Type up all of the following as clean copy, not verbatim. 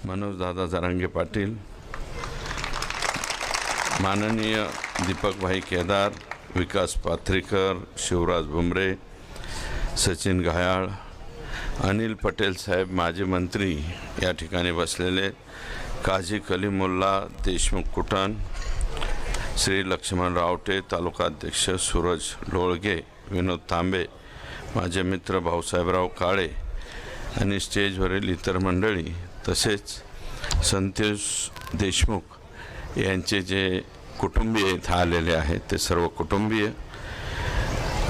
मनोज दादा जरांगे पाटील, माननीय दीपक भाई केदार, विकास पाथरीकर, शिवराज भुमरे, सचिन घायाळ, अनिल पटेल साहेब, माजी मंत्री या ठिकाणी बसलेले, काजी कलीमुल्ला, देशमुख कुटण, श्री लक्ष्मण रावटे, तालुका अध्यक्ष सूरज लोळगे, विनोद तांबे, माझे मित्र भाऊसाहेबराव काळे आणि स्टेजवरील इतर मंडळी, तसेच संतोष देशमुख यांचे जे कुटुंबीय इथं आलेले आहेत ते सर्व कुटुंबीय.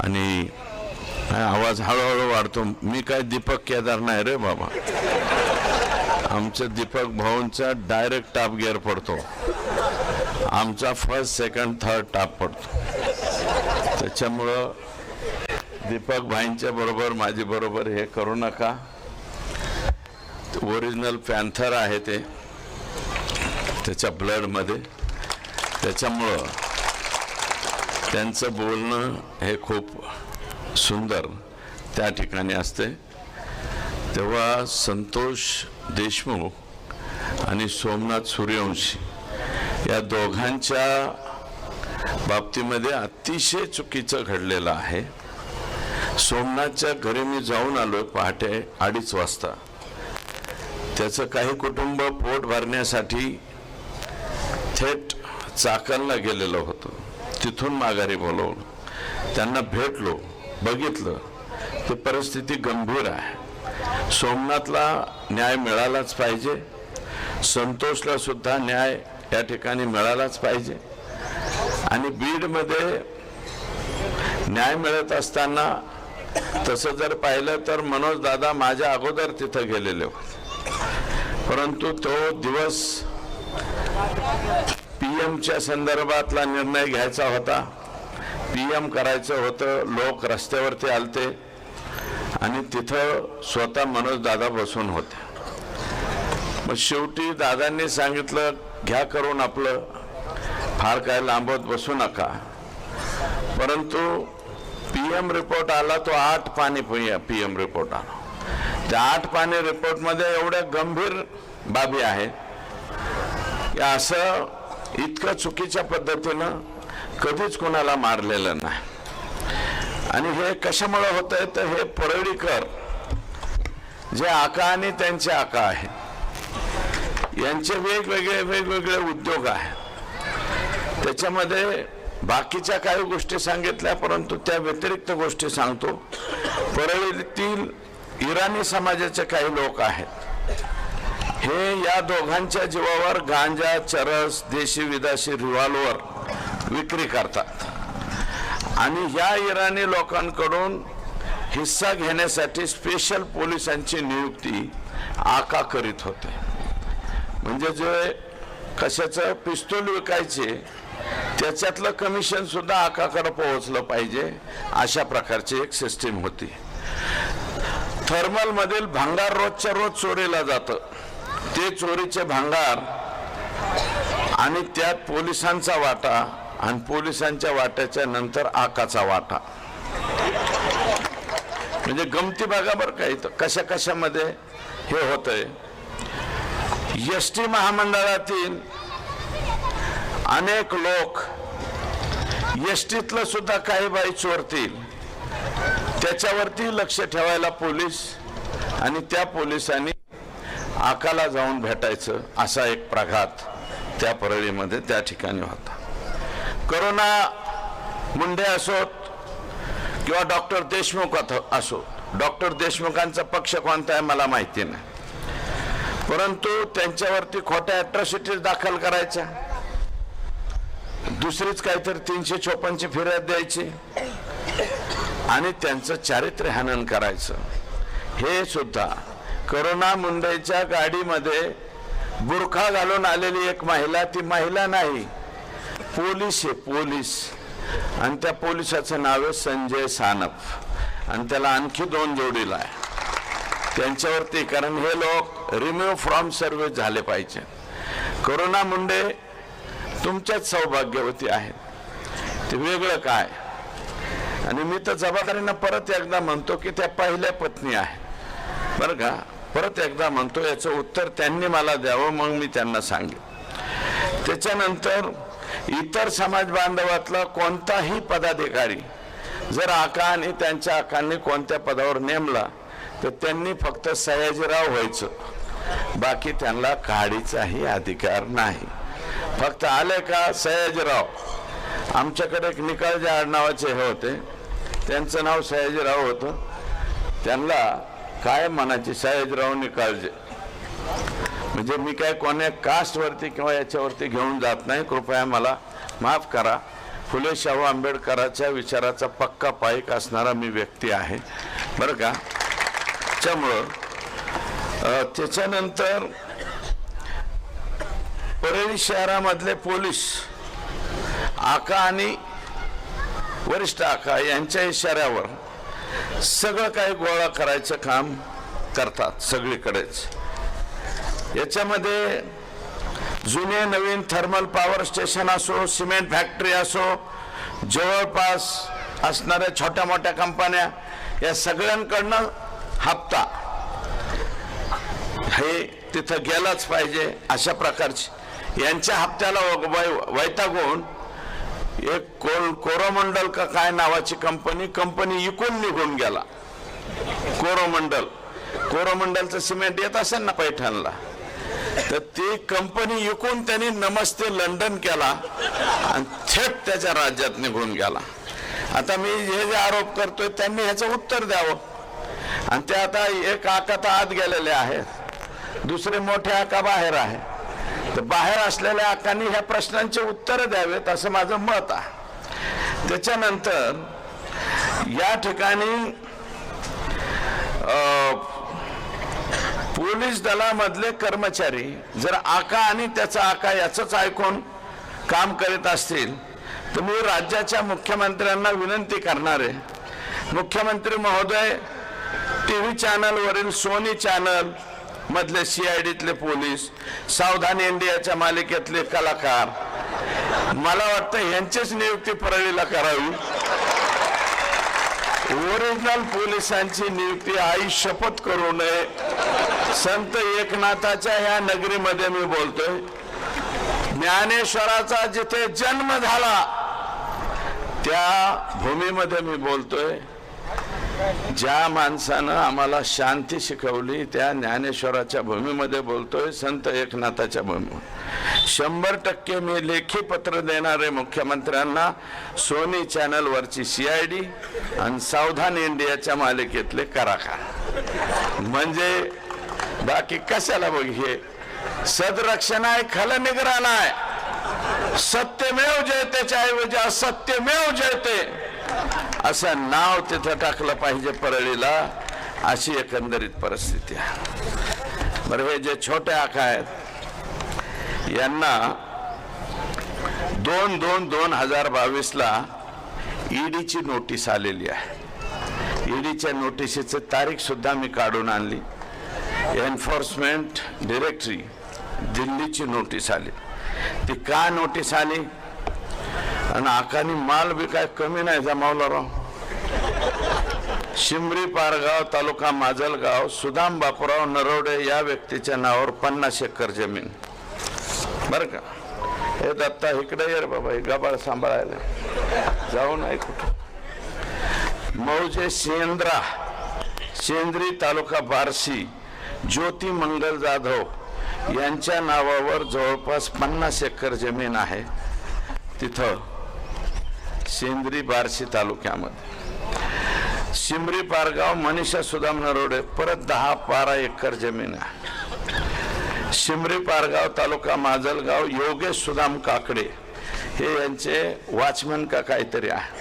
आणि आवाज हळूहळू वाढतो. मी काय दीपक केदार नाही रे बाबा, आमचं दीपक भाऊंचा डायरेक्ट टॉप गिअर पडतो, आमचा फर्स्ट सेकंड थर्ड टॉप पडतो. त्याच्यामुळं दीपक भाईंच्या बरोबर माझी बरोबर हे करू नका. ओरिजिनल पॅन्थर आहे ते त्याच्या ब्लडमध्ये, त्याच्यामुळं त्यांचं बोलणं हे खूप सुंदर त्या ठिकाणी असते. तेव्हा संतोष देशमुख आणि सोमनाथ सूर्यवंशी या दोघांच्या बाबतीमध्ये अतिशय चुकीचं घडलेलं आहे. सोमनाथच्या घरी मी जाऊन आलोय पहाटे 2:30 वाजता. त्याचं काही कुटुंब पोट भरण्यासाठी थेट चाकणला गेलेलं होतं. तिथून माघारी बोलवलं, त्यांना भेटलो, बघितलं ती परिस्थिती गंभीर आहे. सोमनाथला न्याय मिळालाच पाहिजे, संतोषला सुद्धा न्याय या ठिकाणी मिळालाच पाहिजे. आणि बीडमध्ये न्याय मिळत असताना तसं जर पाहिलं तर मनोज दादा माझ्या अगोदर तिथं गेलेले होते, परंतु तो दिवस पीएमच्या संदर्भातला निर्णय घ्यायचा होता, पीएम करायचं होतं. लोक रस्त्यावरती आलते आणि तिथं स्वतः मनोज दादा बसून होते. मग शेवटी दादांनी सांगितलं घ्या करून आपलं, फार काय लांबत बसू नका. परंतु पीएम रिपोर्ट आला तो 8 पानी पीएम रिपोर्ट आला. त्या 8 पानी रिपोर्टमध्ये एवढ्या गंभीर बाबी आहेत की असं इतकं चुकीच्या पद्धतीनं कधीच कोणाला मारलेलं नाही. आणि हे कशामुळे होतंय तर हे परळीकर जे आका आणि त्यांचे आका आहेत यांचे वेगवेगळे उद्योग आहेत. त्याच्यामध्ये बाकीच्या काही गोष्टी सांगितल्या, परंतु त्या व्यतिरिक्त गोष्टी सांगतो. परळीतील इराणी समाजाचे काही लोक आहेत, हे या दोघांच्या जीवावर गांजा, चरस, देशी विदेशी रिव्हॉल्वर विक्री करतात. आणि या इराणी लोकांकडून हिस्सा घेण्यासाठी स्पेशल पोलिसांची नियुक्ती आका करीत होते. म्हणजे जे कशाचं पिस्तूल विकायचे त्याच्यातलं कमिशन सुद्धा आकाकडे पोहोचलं पाहिजे, अशा प्रकारची एक सिस्टीम होती. थर्मल मधील भांगार रोजच्या रोज चोरीला जातं. ते चोरीचे भांगार आणि त्यात पोलिसांचा वाटा आणि पोलिसांच्या वाट्याच्या नंतर आकाचा वाटा. म्हणजे गमती बघा बरं काही तर कशा कशामध्ये हे होतंय. एसटी महामंडळातील अनेक लोक एसटीतलं सुद्धा काही बाई चोरतील, त्याच्यावरती लक्ष ठेवायला पोलीस आणि त्या पोलिसांनी आकाला जाऊन भेटायचं असा एक प्रघात त्या परळीमध्ये त्या ठिकाणी होता. करोना मुंडे असोत किंवा डॉक्टर देशमुख असो, डॉक्टर देशमुखांचा पक्ष कोणता आहे मला माहिती नाही, परंतु त्यांच्यावरती खोट्या अॅट्रॉसिटीज दाखल करायच्या, दुसरीच काहीतरी 354ची फिर्याद द्यायची आणि त्यांचं चारित्र्य हनन करायचं. हे सुद्धा करोना मुंडेच्या गाडीमध्ये बुरखा घालून आलेली एक महिला, ती महिला नाही पोलीस आहे, पोलीस. आणि त्या पोलिसाचं नाव आहे संजय सानप आणि त्याला आणखी 2 जोडीला आहे त्यांच्यावरती. कारण हे लोक रिमूव्ह फ्रॉम सर्व्हिस झाले पाहिजे. करोना मुंडे तुमच्याच सौभाग्यवती आहेत, ते वेगळं काय. आणि मी तर जबाबदारीनं परत एकदा म्हणतो की त्या पहिल्या पत्नी आहेत बरं का. परत एकदा म्हणतो, याचं उत्तर त्यांनी मला द्यावं, मग मी त्यांना सांगेन. त्याच्यानंतर इतर समाज बांधवातला कोणताही पदाधिकारी जर आका आणि त्यांच्या आकांनी कोणत्या पदावर नेमला तर त्यांनी फक्त सयाजीराव व्हायचं, बाकी त्यांना काढीचाही अधिकार नाही. फक्त आले का सयाजीराव. आमच्याकडे एक निकाळजे आडनावाचे हे होते, त्यांचं नाव सयाजीराव होतं. त्यांना काय म्हणायचे, सयाजीराव निकाळजे. म्हणजे मी काय कोण्या कास्टवरती किंवा याच्यावरती घेऊन जात नाही, कृपया मला माफ करा. फुले शाहू आंबेडकरांच्या विचाराचा पक्का पाईक असणारा मी व्यक्ती आहे, बरं का. त्यामुळं त्याच्यानंतर परळी शहरामधले पोलीस आका आणि वरिष्ठ आका यांच्या इशाऱ्यावर सगळं काही गोळा करायचं काम करतात सगळीकडेच. याच्यामध्ये जुने नवीन थर्मल पॉवर स्टेशन असो, सिमेंट फॅक्टरी असो, जवळपास असणाऱ्या छोट्या मोठ्या कंपन्या, या सगळ्यांकडनं हप्ता हे तिथं गेलाच पाहिजे अशा प्रकारची यांच्या हप्त्याला वैतागून एक कोरोमंडल का काय नावाची कंपनी इकून निघून गेला. कोरोमंडलचं सिमेंट येत असेल ना पैठणला, तर ती कंपनी इकून त्यांनी नमस्ते लंडन केला आणि थेट त्याच्या राज्यात निघून गेला. आता मी हे जे आरोप करतोय त्यांनी ह्याचं उत्तर द्यावं. आणि ते आता एक आका तर आत गेलेले आहेत, दुसरे मोठे आका बाहेर आहे. तर बाहेर असलेल्या आकांनी ह्या प्रश्नांचे उत्तर द्यावेत असं माझं मत आहे. त्याच्यानंतर या ठिकाणी पोलीस दलामधले कर्मचारी जर आका आणि त्याचा आका याचंच ऐकून काम करीत असतील तर मी राज्याच्या मुख्यमंत्र्यांना विनंती करणार आहे, मुख्यमंत्री महोदय, टीव्ही चॅनलवरील सोनी चॅनल मधले CIDतले पोलीस, सावधान इंडियाच्या मालिकेतले कलाकार, मला वाटतं यांचीच नियुक्ती परळीला करावी. ओरिजिनल पोलिसांची नियुक्ती आई शपथ करू नये. संत एकनाथाच्या ह्या नगरीमध्ये मी बोलतोय, ज्ञानेश्वराचा जिथे जन्म झाला त्या भूमीमध्ये मी बोलतोय. ज्या माणसानं आम्हाला शांती शिकवली त्या ज्ञानेश्वराच्या भूमीमध्ये बोलतोय, संत एकनाथाच्या भूमीमध्ये. 100% मी लेखी पत्र देणारे मुख्यमंत्र्यांना सोनी चॅनलवरची CID आणि सावधान इंडियाच्या मालिकेतले कलाकार. म्हणजे बाकी कशाला बघ, हे सदरक्षण आहे, खलनिग्रहण आहे. सत्यमेव जयतेच्या ऐवजी असत्यमेव जयते असं नाव तिथं टाकलं पाहिजे परळीला, अशी एकंदरीत परिस्थिती आहे. बरं, हे जे छोटे आका आहेत यांना 2/2/2022ला EDची नोटीस आलेली आहे. EDच्या नोटिसीची तारीख सुद्धा मी काढून आणली. एन्फोर्समेंट डायरेक्टरी दिल्लीची नोटीस आली. ती का नोटीस आली? आणि आकानी माल बी काय कमी नाही जमावला राव. शिमरी पारगाव तालुका माजलगाव सुदाम बापूराव नरवडे या व्यक्तीच्या नावावर 50 एकर जमीन. बर का, हे दत्ता इकडे ये रे बाबा, हे गबाळ सांभाळायला जाऊ नाही कुठं. मौजे सेंद्री तालुका बार्शी ज्योती मंगल जाधव यांच्या नावावर जवळपास 50 एकर जमीन आहे तिथं सेंद्री बार्शी तालुक्यामध्ये. शिमरी पारगाव मनीषा सुदाम नरोडे परत 10-12 एकर जमीन आहे. शिमरी पारगाव तालुका माजलगाव योगेश सुदाम काकडे हे यांचे वॉचमन का काहीतरी आहे,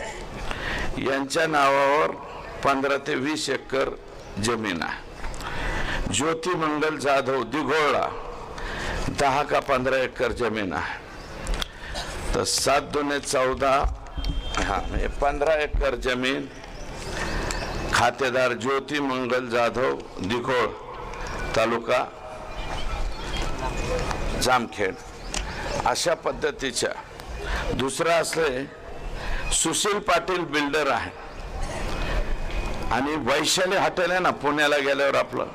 यांच्या नावावर 15 ते 20 एकर जमीन आहे. ज्योती मंगल जाधव दिघोळला 10 का 15 एकर जमीन आहे. तर 7 दुने 14, 15 एकर जमीन. खातेदार ज्योती मंगल जाधव दिघोळ तालुका जामखेड. अशा पद्धतीच्या. दुसरा असले सुशील पाटील बिल्डर आहे आणि वैशाली हॉटेल आहे ना पुण्याला गेल्यावर आपलं,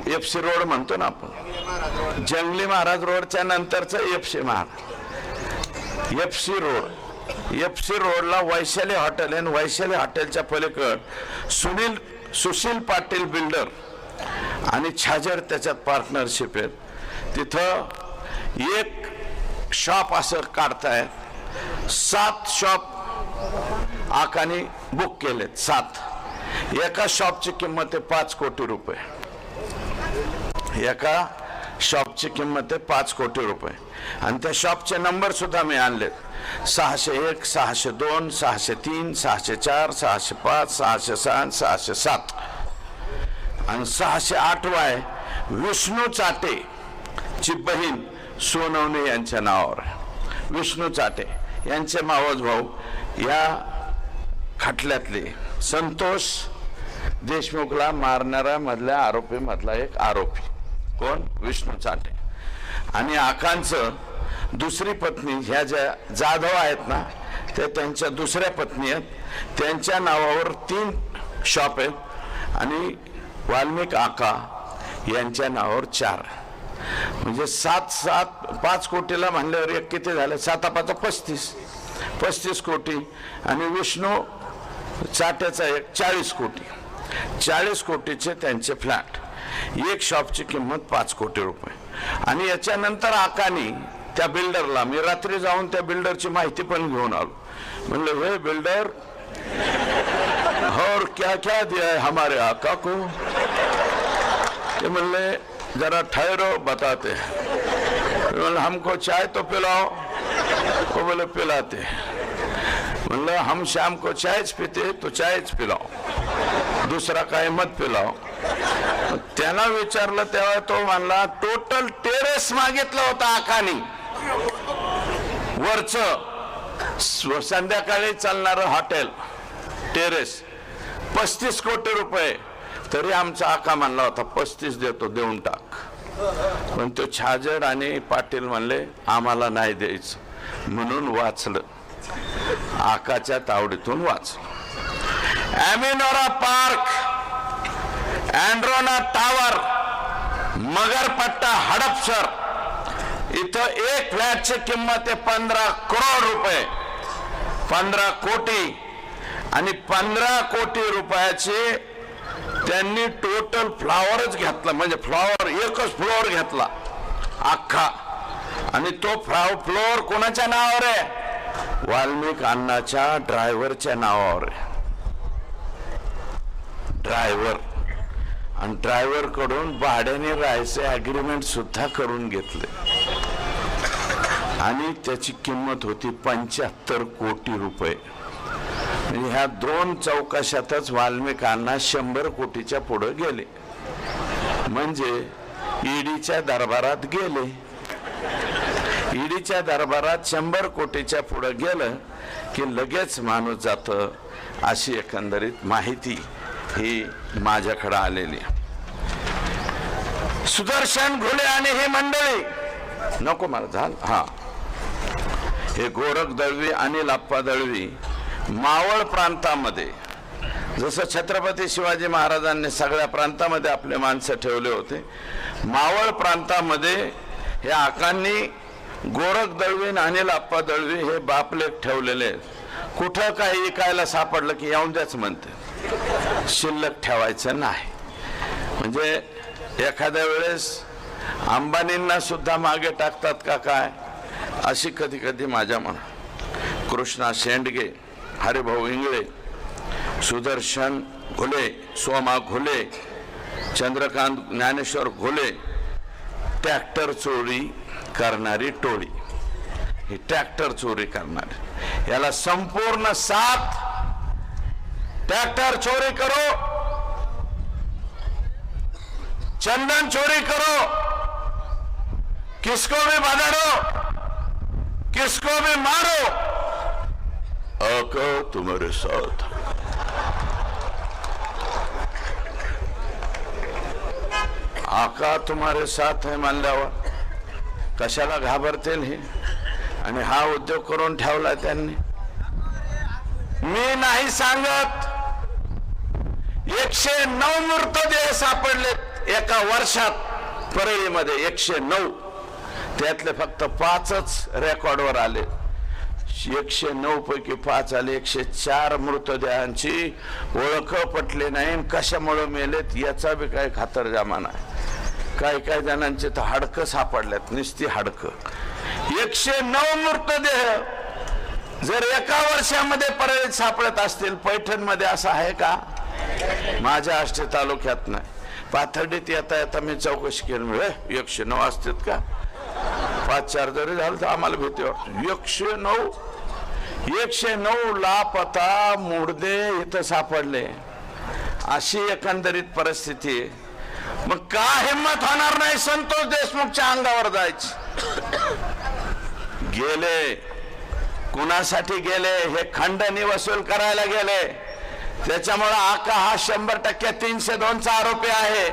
एफसी रोड म्हणतो ना आपण, जंगली महाराज रोडच्या नंतरचं FC Maharaj, FC road. FC रोडला वैशाली हॉटेल आहे. वैशाली हॉटेलच्या पलीकड सुशील पाटील बिल्डर आणि छाजर त्याच्यात पार्टनरशिप आहेत. तिथं एक शॉप असं काढताय, 7 शॉप आकानी बुक केलेत. 7. एका शॉपची किंमत आहे 5 कोटी रुपये. एका शॉपची किंमत आहे 5 कोटी रुपये. आणि त्या शॉपचे नंबर सुद्धा मी आणलेत. 601, 602, 603, 604, 605, 606, 607 आणि 608 आहे विष्णू चाटे ची बहीण सोनवणे यांच्या नावावर. विष्णू चाटे यांचे मावस भाऊ या खटल्यातले संतोष देशमुखला मारणाऱ्या मधल्या आरोपी मधला एक आरोपी कोण, विष्णू चाटे. आणि आकांचं दुसरी पत्नी ह्या ज्या जाधव आहेत ना, ते त्यांच्या दुसऱ्या पत्नी आहेत. त्यांच्या नावावर 3 शॉप आहेत आणि वाल्मिक आका यांच्या नावावर 4. म्हणजे 5 कोटीला म्हणल्यावर एक किती झालं, 7×5 35 कोटी. आणि विष्णू चाट्याचा एक 40 कोटी. 40 कोटीचे त्यांचे फ्लॅट. एक शॉपची किंमत 5 कोटी रुपये. आणि याच्यानंतर आकानी त्या बिल्डरला, मी रात्री जाऊन त्या बिल्डरची माहिती पण घेऊन आलो. म्हणलं हे बिल्डर, और क्या क्या दिया है हमारे आका को? ये म्हणले जरा ठहरो बताते. हमको चाय तो पिलाओ. वो बोले पिलाते. म्हणलं हम शाम को चायच पीते तो चायच पिलाओ, दुसरा काय मत पिलाओ. त्याला विचारलं तेव्हा तो म्हणला टोटल टेरेस मागितलं होतं आकानी, वरचं संध्याकाळी चालणारं हॉटेल टेरेस, 35 कोटी रुपये. तरी आमचा आका म्हणला होता 35 देतो, देऊन टाक. पण तो छाजड आणि पाटील म्हणले आम्हाला नाही द्यायचं. म्हणून वाचलं, आकाच्या तावडीतून वाचलं. ॲमिनोरा पार्क, अँड्रोना टावर, मगरपट्टा, हडपसर इथं एक फ्लॅटची किंमत आहे 15 करोड रुपये, 15 कोटी. आणि 15 कोटी रुपयाचे त्यांनी टोटल फ्लॉवरच घेतला. म्हणजे फ्लॉवर एकच फ्लोअर घेतला अख्खा. आणि तो फ्लोअर कोणाच्या नावावर आहे, वाल्मिक अण्णाच्या ड्रायव्हरच्या नावावर आहे. ड्रायव्हर. आणि ड्रायव्हर कडून भाड्याने राहायचे अग्रीमेंट सुद्धा करून घेतले. आणि त्याची किंमत होती 75 कोटी रुपये. ह्या 2 चौकशातच वाल्मिकांना 100 कोटीच्या पुढे गेले. म्हणजे ईडीच्या दरबारात गेले. ईडीच्या दरबारात 100 कोटीच्या पुढे गेलं की लगेच माणूस जातं. अशी एकंदरीत माहिती ही माझ्याकडे आलेली. सुदर्शन घुले आणि ही मंडळी नको मला झालं. हा, हे गोरख दळवी आणि लाप्पा दळवी मावळ प्रांतामध्ये, जसं छत्रपती शिवाजी महाराजांनी सगळ्या प्रांतामध्ये आपले माणसं ठेवले होते, मावळ प्रांतामध्ये हे आकांनी गोरख दळवी आणि लाप्पा दळवी हे बापलेख ठेवलेले आहेत. कुठं काही विकायला सापडलं की येऊन द्याच म्हणते, शिल्लक ठेवायचं नाही. म्हणजे एखाद्या वेळेस अंबानींना सुद्धा मागे टाकतात का काय, अशी कधी कधी माझ्या मनात. कृष्णा शेंडगे, हरिभाऊ इंगळे, सुदर्शन घुले, सोमा घुले, चंद्रकांत ज्ञानेश्वर घुले, ट्रॅक्टर चोरी करणारी टोळी. ही ट्रॅक्टर चोरी करणारी, याला संपूर्ण साथ. ट्रैक्टर चोरी करो, चंदन चोरी करो, किसको भी बधारो, किसको भी मारो, आका तुम्हारे साथ. आका तुम्हारे साथ है म्हणल्यावर कशाला घाबरतील हे. आणि हा उद्योग करून ठेवला त्यांनी. मी नाही सांगत, 109 मृतदेह सापडलेत एका वर्षात परळीमध्ये 109, त्यातले फक्त 5च रेकॉर्डवर आले. 109 पैकी 5 आले. 104 मृतदेहांची ओळख पटली नाही. कशामुळे मेलेत याचा बी काही खातरजमा नाही. काही जणांचे तर हाडकं सापडल्यात, नुसती हाडकं. 109 मृतदेह जर एका वर्षामध्ये परळीत सापडत असतील, पैठणमध्ये असं आहे का? माझ्या आष्टी तालुक्यात नाही. पाथर्डीत येता येता मी चौकशी केली, 109 असतात का? 5-4 जरी झालं तर आम्हाला भीती वाटते. 109 लापता मुर्दे इथं सापडले. अशी एकंदरीत परिस्थिती आहे. मग का हिम्मत होणार नाही संतोष देशमुखच्या अंगावर जायची? गेले कुणासाठी गेले? हे खंडणी वसूल करायला गेले. त्याच्यामुळे आका हा 100% 302चा आरोपी आहे.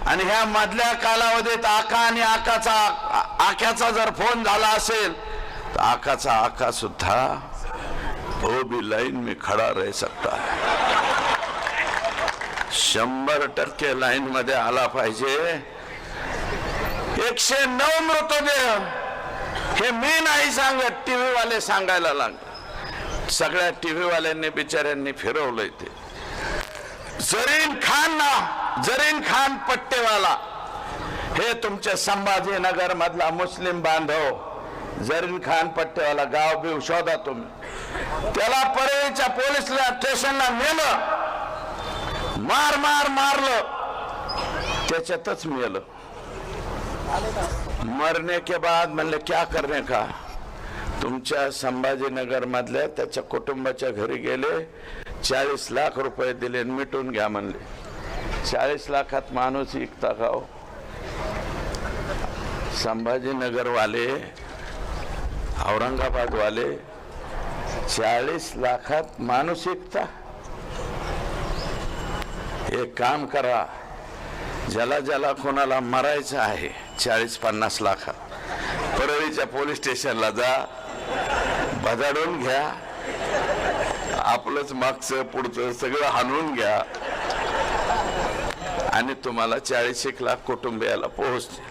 आणि ह्या मधल्या कालावधीत आका आणि आक्याचा जर फोन झाला असेल तर आका सुद्धा वो भी लाइन में खड़ा रह सकता है. 100% लाईन मध्ये आला पाहिजे. 109 मृतदेह हे मी नाही सांगत, टीव्ही वाले सांगायला लागले. सगळ्या टीव्ही वाल्यांनी बिचाऱ्यांनी फिरवलंय ते. जरीन खान पट्टेवाला हे तुमच्या संभाजीनगर मधला मुस्लिम बांधव जरीन खान पट्टेवाला, गाव बिव शोधा तुम्ही. त्याला परळीच्या पोलीस स्टेशनला नेलं, मारलं, त्याच्यातच मेलं. मरने के बाद म्हणले क्या करने का? तुमच्या संभाजीनगर मधल्या त्याच्या कुटुंबाच्या घरी गेले, 40 लाख रुपये दिले, मिटून घ्या म्हणले. 40 लाखात माणूस विकता का हो? संभाजीनगर वाले, औरंगाबाद वाले 40 लाखात माणूस विकता? एक काम करा, ज्याला कोणाला मरायचं आहे 40-50 लाखात, परळीच्या पोलीस स्टेशनला जा, बजाडून घ्या, आपलंच मागचं पुढचं सगळं हाणून घ्या आणि तुम्हाला 40 लाख कुटुंबियाला पोहोचतील.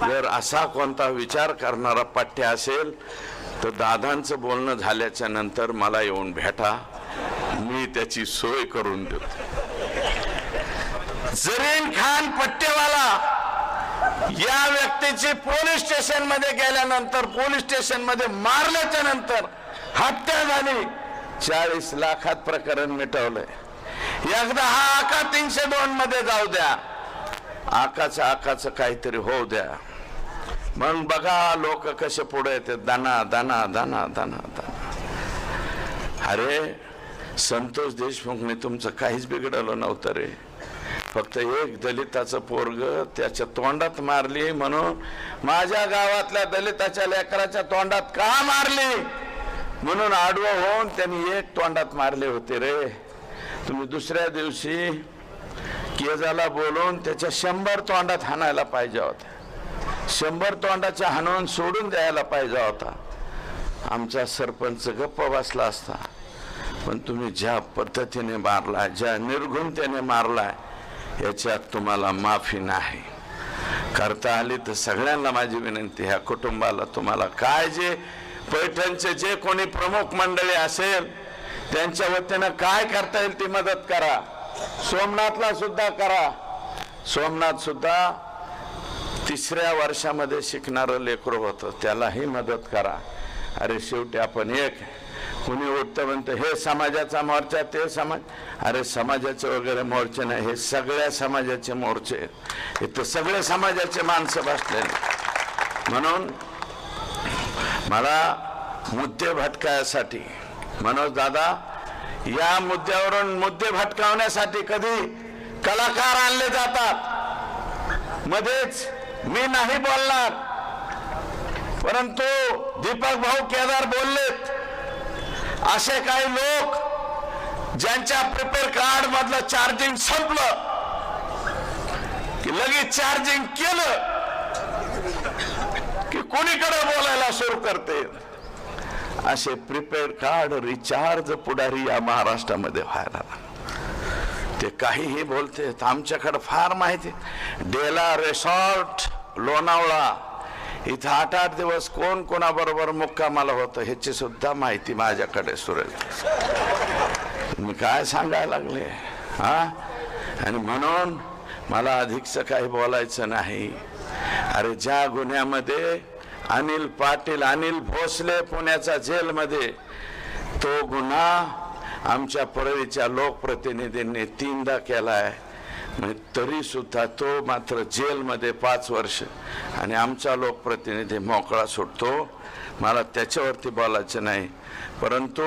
जर असा कोणता विचार करणारा पट्टे असेल तर दादांचं बोलणं झाल्याच्या नंतर मला येऊन भेटा, मी त्याची सोय करून देतो. जरीन खान पट्टेवाला या व्यक्तीची पोलीस स्टेशन मध्ये गेल्यानंतर, पोलीस स्टेशन मध्ये मारल्याच्या नंतर हत्या झाली. 40 लाखात प्रकरण मिटवलंय. एकदा हा आका 302 मध्ये जाऊ द्या, आकाचं काहीतरी होऊ द्या, मग बघा लोक कसे पुढे येते. दाना दाना दाना दाना दाना. अरे संतोष देशमुखने तुमचं काहीच बिघडवलं नव्हतं रे. फक्त एक दलिताचं पोरग त्याच्या तोंडात मारली म्हणून, माझ्या गावातल्या दलिताच्या लेकराच्या तोंडात का मारली म्हणून आडवं होऊन त्यांनी एक तोंडात मारले होते रे. तुम्ही दुसऱ्या दिवशी केजाला बोलून त्याच्या 100 तोंडात हाणायला पाहिजे होता. 100 तोंडाच्या हाणून सोडून द्यायला पाहिजे होता. आमचा सरपंच गप्प बसला असता. पण तुम्ही ज्या पद्धतीने मारलाय, ज्या निर्घुणतेने मारलाय, याच्यात तुम्हाला माफी नाही. करता आली तर सगळ्यांना माझी विनंती, ह्या कुटुंबाला तुम्हाला काय जे पैठणचे जे कोणी प्रमुख मंडळी असेल त्यांच्या वतीनं काय करता येईल ती मदत करा. सोमनाथला सुद्धा करा. सोमनाथ सुद्धा 3ऱ्या वर्षामध्ये शिकणारं लेकरू होतं, त्यालाही मदत करा. अरे शेवटी आपण एक, कुणी उठतं म्हणतं हे समाजाचा मोर्चा, ते समाज, अरे समाजाचे वगैरे मोर्चे नाही, हे सगळ्या समाजाचे मोर्चे. इथं सगळे समाजाचे माणसं बसलेले. म्हणून मला मुद्दे भटकायसाठी, मनोज दादा या मुद्द्यावरून मुद्दे भटकावण्यासाठी कधी कलाकार आणले जातात. मध्येच मी नाही बोलणार, परंतु दीपक भाऊ केदार बोललेत. असे काही लोक ज्यांच्या प्रिपेअर कार्ड मधलं चार्जिंग संपलं की लगेच चार्जिंग केलं की कोणीकडे बोलायला सुरू करते. असे प्रिपेअर कार्ड रिचार्ज पुढारी या महाराष्ट्रामध्ये व्हायला. ते काहीही बोलते. आमच्याकडे फार माहिती. डेला रिसॉर्ट लोणावळा इथं 8-8 दिवस कोण कोणाबरोबर मुक्कामाला होतं ह्याची सुद्धा माहिती माझ्याकडे सुरेल. मी काय सांगायला लागले हा. आणि म्हणून मला अधिकचं काही बोलायचं नाही. अरे ज्या गुन्ह्यामध्ये अनिल पाटील, अनिल भोसले पुण्याच्या जेलमध्ये, तो गुन्हा आमच्या परळीच्या लोकप्रतिनिधींनी 3दा केलाय. तरी सुद्धा तो मात्र जेलमध्ये 5 वर्ष आणि आमचा लोकप्रतिनिधी मोकळा सुटतो. मला त्याच्यावरती बोलायचं नाही. परंतु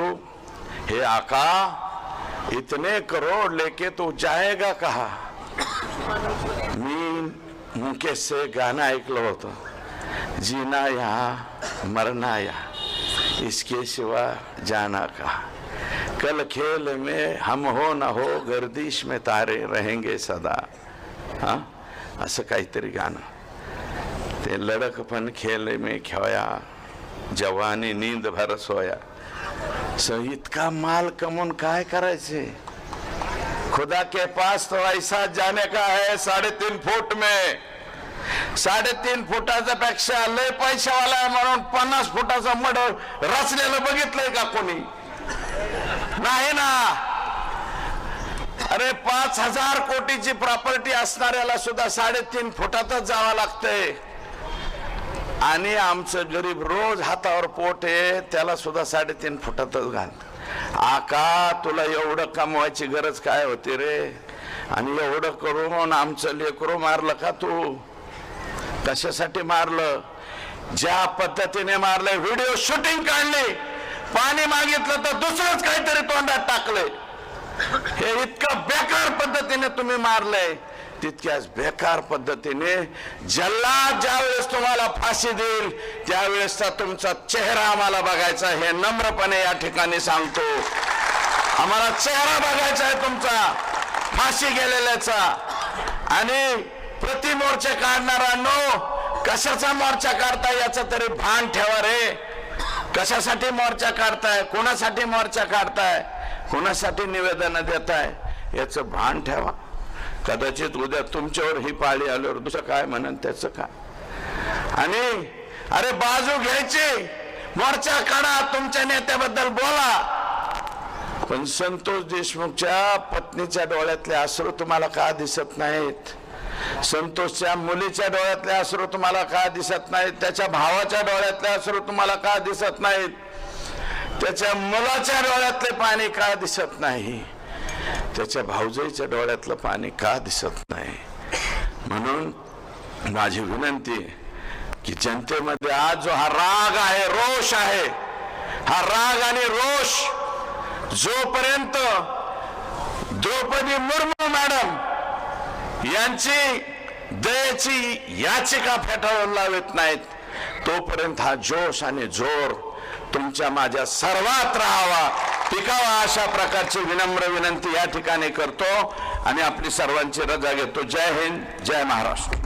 हे आका इतने करोड लेके तो जाएगा कहा. मी मुकेश से गाणं ऐकलं होतं, जीना यहाँ मरना यहाँ इसके सिवा जाना कहा. कल खेल में हम हो न हो गर्दिश में तारे रहेंगे सदा. हा असं काहीतरी गाणं. ते लड़कपन खेल में खोया जवानी नींद भर सोया. इतका माल कमवून काय करायचे. खुदा के पास तो ऐसा जाने का है 3.5 फूट में. 3.5 फुटाच्या पेक्षा लय पैशावाला आहे म्हणून 50 फुटाचा मड रचलेलं बघितलंय का कोणी. नाही ना. अरे 5,000 कोटीची प्रॉपर्टी असणाऱ्याला सुद्धा 3.5 फुटातच जावं लागतंय. आणि आमचं गरीब रोज हातावर पोट आहे त्याला सुद्धा 3.5 फुटातच घाल. आका तुला एवढं कमवायची गरज काय होती रे. आणि एवढं करून आमचं लेकरू मारलं का तू. कशासाठी मारलं. ज्या पद्धतीने मारलंय. व्हिडिओ शूटिंग काढली, पाणी मागितलं तर दुसरंच काहीतरी तोंडात टाकलंय. हे इतकं बेकार पद्धतीने तुम्ही मारलंय. तितक्याच बेकार पद्धतीने जल्लाद ज्यावेळेस तुम्हाला फाशी देईल त्यावेळेसचा तुमचा चेहरा आम्हाला बघायचा. हे नम्रपणे या ठिकाणी सांगतो. आम्हाला चेहरा बघायचा आहे तुमचा फाशी गेलेल्याचा. आणि प्रतिमोर्चा काढणाऱ्यांनो, कशाचा मोर्चा काढताय याचं तरी भान ठेवा रे. कशासाठी मोर्चा काढताय, कोणासाठी मोर्चा काढताय, कोणासाठी निवेदन देताय याचं भान ठेवा. कदाचित उद्या तुमच्यावर ही पाळी आल्यावर दुसरं काय म्हणन त्याचं काय. आणि अरे बाजू घ्यायची, मोर्चा काढा, तुमच्या नेत्याबद्दल बोला. पण संतोष देशमुखच्या पत्नीच्या डोळ्यातले अश्रू तुम्हाला का दिसत नाहीत. संतोषच्या मुलीच्या डोळ्यातले अश्रू तुम्हाला का दिसत नाहीत. त्याच्या भावाच्या डोळ्यातले अश्रू तुम्हाला का दिसत नाहीत. त्याच्या मुलाच्या डोळ्यातले पाणी का दिसत नाही. त्याच्या भाऊजाईच्या डोळ्यातलं पाणी का दिसत नाही. म्हणून माझी विनंती की जनतेमध्ये आज जो हा राग आहे, रोष आहे, हा राग आणि रोष जोपर्यंत द्रौपदी मुर्मू मॅडम यांची दयेची याचिका फेटाळून लावत नाहीत तोपर्यंत हा जोश आणि जोर तुमच्या माझ्या सर्वात राहावा, टिकावा, अशा प्रकारची विनम्र विनंती या ठिकाणी करतो आणि आपली सर्वांची रजा घेतो. जय हिंद, जय महाराष्ट्र.